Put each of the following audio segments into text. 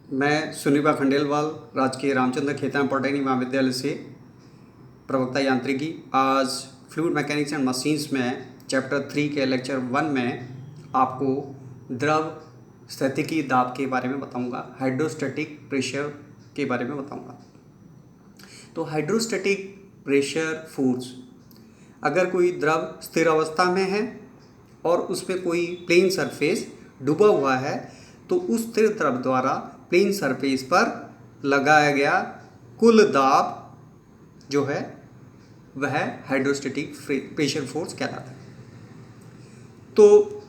मैं सुनिभा खंडेलवाल राजकीय रामचंद्र खेतान पॉलिटेक्निक महाविद्यालय से प्रवक्ता यांत्रिकी। आज फ्लूइड मैकेनिक्स एंड मशीन्स में चैप्टर 3 के लेक्चर 1 में आपको द्रव स्थितिकी दाब के बारे में बताऊंगा, हाइड्रोस्टैटिक प्रेशर के बारे में बताऊंगा। तो हाइड्रोस्टैटिक प्रेशर फोर्स, अगर कोई द्रव स्थिर अवस्था में है और उसमें कोई प्लेन सरफेस डूबा हुआ है तो उस स्थिर द्रव द्वारा प्लेन सरफेस पर लगाया गया कुल दाब जो है वह हाइड्रोस्टैटिक प्रेशर फोर्स कहलाता है। तो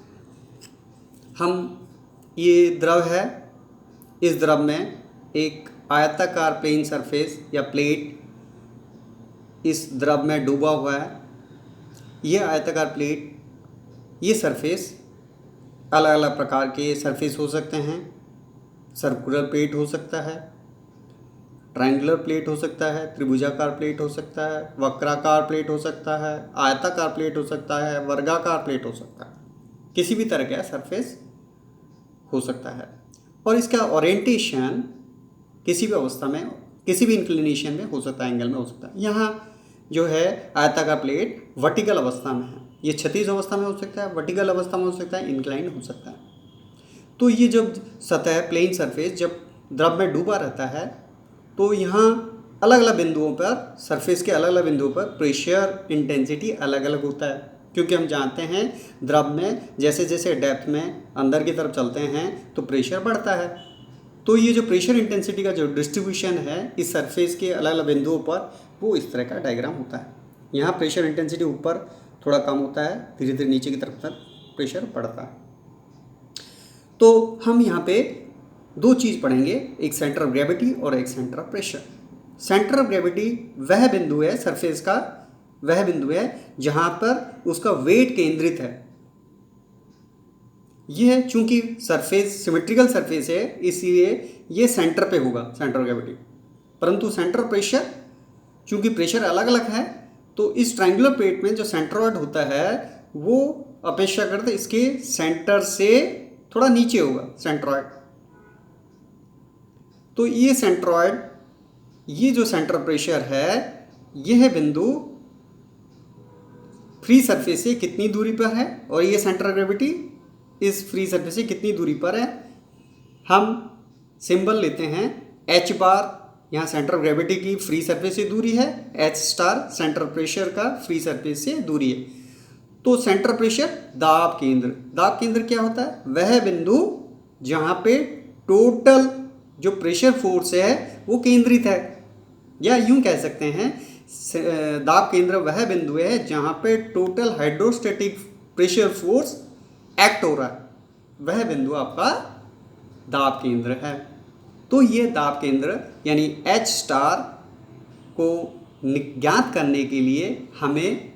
हम ये द्रव है, इस द्रव में एक आयताकार प्लेन सरफेस या प्लेट इस द्रव में डूबा हुआ है। यह आयताकार प्लेट, ये सरफेस अलग अलग प्रकार के सरफेस हो सकते हैं। सर्कुलर प्लेट हो सकता है, ट्रायंगुलर प्लेट हो सकता है, त्रिभुजाकार प्लेट हो सकता है, वक्राकार प्लेट हो सकता है, आयताकार प्लेट हो सकता है, वर्गाकार प्लेट हो सकता है। किसी भी तरह का सरफेस हो सकता है और इसका ओरिएंटेशन किसी भी अवस्था में, किसी भी इंक्लिनेशन में हो सकता है, एंगल में हो सकता है। यहाँ जो है आयताकार प्लेट वर्टिकल अवस्था में है, ये क्षैतिज अवस्था में हो सकता है, वर्टिकल अवस्था में हो सकता है, इंक्लाइन हो सकता है। तो ये जब सतह प्लेन सरफेस जब द्रव में डूबा रहता है तो यहाँ अलग अलग बिंदुओं पर, सरफेस के अलग अलग बिंदुओं पर प्रेशर इंटेंसिटी अलग अलग होता है, क्योंकि हम जानते हैं द्रव में जैसे जैसे डेप्थ में अंदर की तरफ चलते हैं तो प्रेशर बढ़ता है। तो ये जो प्रेशर इंटेंसिटी का जो डिस्ट्रीब्यूशन है इस सरफेस के अलग अलग बिंदुओं पर, वो इस तरह का डायग्राम होता है। यहाँ प्रेशर इंटेंसिटी ऊपर थोड़ा कम होता है, धीरे धीरे नीचे की तरफ तक प्रेशर बढ़ता है। तो हम यहाँ पे दो चीज़ पढ़ेंगे, एक सेंटर ऑफ ग्रेविटी और एक centre of pressure. Centre of gravity वह बिंदु है सरफेस का, वह बिंदु है जहाँ पर उसका वेट केंद्रित है। यह चूंकि सरफेस सिमेट्रिकल सरफेस है इसलिए ये सेंटर पे होगा, सेंटर ऑफ ग्रेविटी। परंतु सेंटर ऑफ प्रेशर, चूंकि प्रेशर अलग अलग है तो इस ट्रायंगुलर प्लेट में जो सेंट्रॉयड होता है वो अपेक्षाकृत इसके सेंटर से थोड़ा नीचे होगा, सेंट्रॉयड। तो ये सेंट्रॉयड, ये जो सेंटर प्रेशर है, यह बिंदु फ्री सरफेस से कितनी दूरी पर है और ये सेंटर ऑफ ग्रेविटी इस फ्री सरफेस से कितनी दूरी पर है। हम सिंबल लेते हैं एच बार, यहाँ सेंटर ऑफ ग्रेविटी की फ्री सरफेस से दूरी है, एच स्टार सेंटर प्रेशर का फ्री सरफेस से दूरी है। तो सेंटर प्रेशर दाब केंद्र, दाब केंद्र क्या होता है? वह बिंदु जहाँ पे टोटल जो प्रेशर फोर्स है वो केंद्रित है, या यूं कह सकते हैं दाब केंद्र वह बिंदु है जहाँ पे total hydrostatic pressure force act हो रहा है, वह बिंदु आपका दाब केंद्र है। तो ये दाब केंद्र यानी एच स्टार को ज्ञात करने के लिए हमें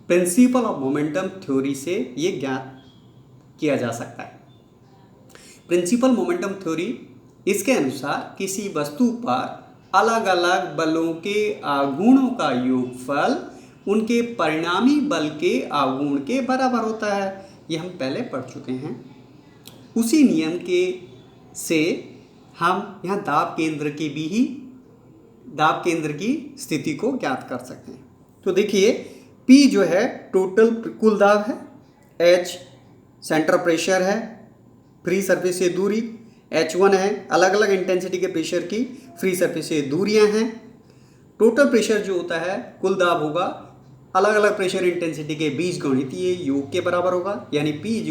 प्रिंसिपल ऑफ मोमेंटम थ्योरी से ये ज्ञात किया जा सकता है। प्रिंसिपल मोमेंटम थ्योरी, इसके अनुसार किसी वस्तु पर अलग अलग बलों के आघूर्णों का योगफल उनके परिणामी बल के आघूर्ण के बराबर होता है। ये हम पहले पढ़ चुके हैं। उसी नियम के से हम यहाँ दाब केंद्र की भी ही, दाब केंद्र की स्थिति को ज्ञात कर सकते हैं। तो देखिए P जो है टोटल कुल दाब है, H सेंटर प्रेशर है, फ्री सरफेस से दूरी, H1 है अलग अलग इंटेंसिटी के प्रेशर की फ्री सरफेस से दूरियां हैं। टोटल प्रेशर जो होता है कुल दाब होगा अलग अलग प्रेशर इंटेंसिटी के बीच गणितीय योग के बराबर होगा, यानी P =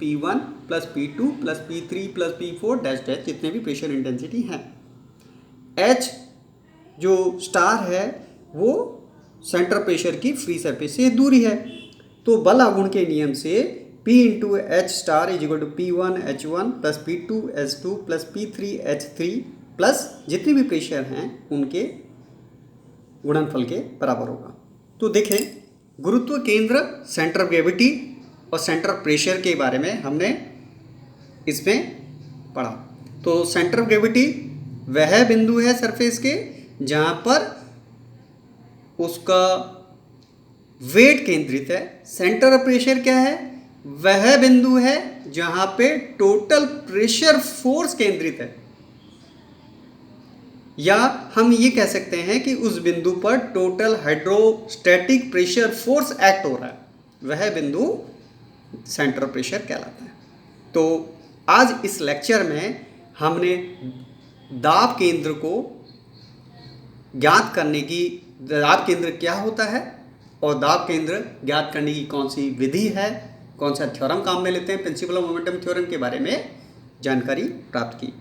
P1 + P2 + P3 + P4 dash dash जितने भी प्रेशर इंटेंसिटी हैं। H जो स्टार है वो सेंटर प्रेशर की फ्री सरफेस से दूरी है। तो बल आघूर्ण के नियम से P × H star = P1 H1 + P2 H2 + P3 H3 plus जितने भी प्रेशर हैं उनके गुणनफल के बराबर होगा। तो देखें, गुरुत्व केंद्र, सेंटर ऑफ ग्रेविटी और सेंटर ऑफ प्रेशर के बारे में हमने इसमें पढ़ा। तो सेंटर ऑफ ग्रेविटी वह बिंदु है सरफेस के जहाँ पर उसका वेट केंद्रित है। सेंटर ऑफ प्रेशर क्या है? वह बिंदु है जहाँ पे टोटल प्रेशर फोर्स केंद्रित है। या हम ये कह सकते हैं कि उस बिंदु पर total hydrostatic pressure force act हो रहा है, वह बिंदु सेंटर प्रेशर कहलाता है। तो आज इस लेक्चर में हमने दाब केंद्र को ज्ञात करने की, दाब केंद्र क्या होता है और दाब केंद्र ज्ञात करने की कौन सी विधि है, कौन सा थ्योरम काम में लेते हैं, प्रिंसिपल ऑफ मोमेंटम थ्योरम के बारे में जानकारी प्राप्त की।